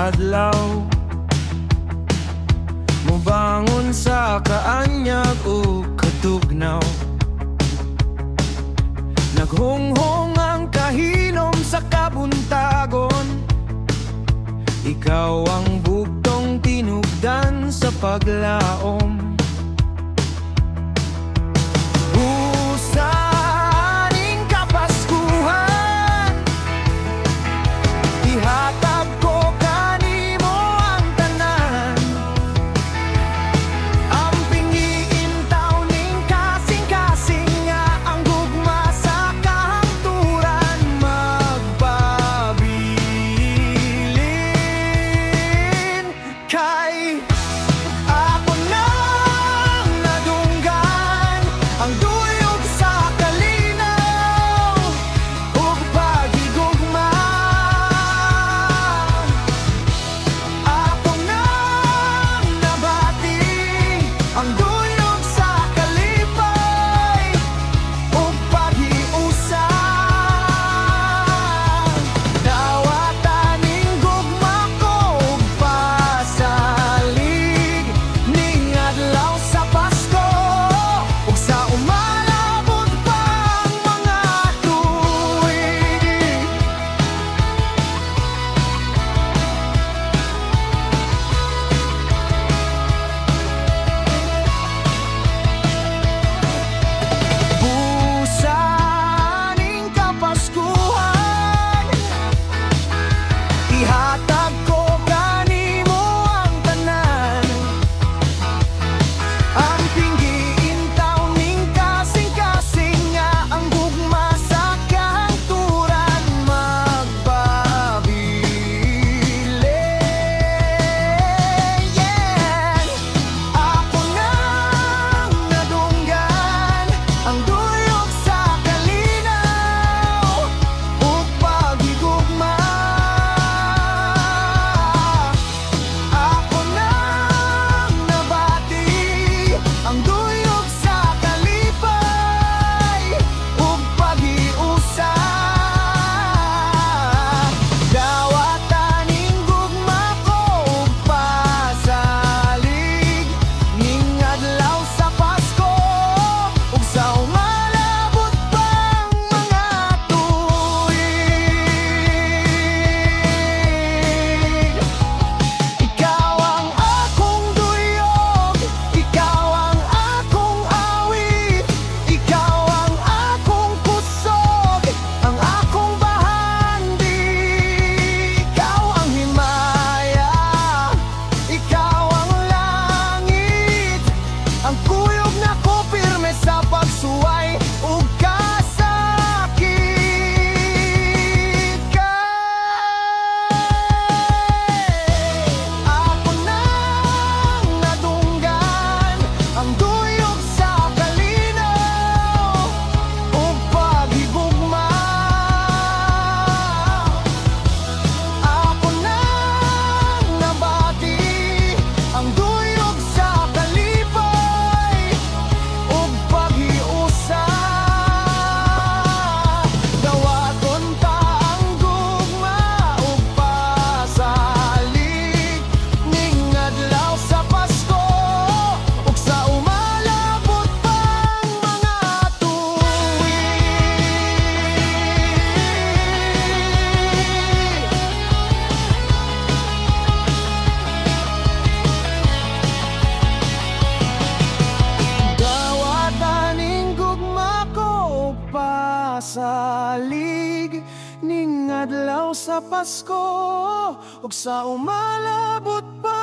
adlaw. Mubangon sa kaanyag o katugnaw. Naghunghong ang kahinom sa kabuntagon. Ikaw ang bugtong tinugdan sa paglaom. Usaning kapaskuhan, ihatag ko kanimo ang tanan. Ang pingiintaw ning kasing-kasing nga ang gugma sa kahangturan magpabilin. Kay ako nang nadunggan ang duyog sa kalinaw ug pagigugma. Ako nang nabati ang duyog sa kalipay ug paghiusa. Dawatan ning gugma ko ug pasalig ning adlaw sa Pasko ug sa umalabot pang mga tuig. Busaning kapaskuhan, ihatag ko kanimo ang tanan. Ang pinggiintaw ning kasing-kasing nga ang gugma sa kahangturan magpabilin. Ako nang nadunggan ang duyog sa kalinaw ug pagigugma. Ako nang nabati ang duyog sa kalipay ug paghiusa. Dawatan ning gugma ko ug pasalig ning adlaw sa Pasko ug sa umalabot pang mga tuig. Ikaw ang akong duyog, ikaw ang akong awit, ikaw ang akong kusog, ang akong bahandi. Ikaw ang himaya, ikaw ang langit, ang kuyog na ko pirme sa pagsuway ug kasakit. Ako nang nadunggan ang duyog sa kalinaw ug pagigugma. Ako nang nabati ang duyog sa kalipay ug paghiusa. Dawaton ta ang gugma ug pasalig ning adlaw sa Pasko ug sa umalabot pang mga tuig. Dawatan ning gugma ko ug pasalig ning adlaw sa Pasko ug sa umalabot pa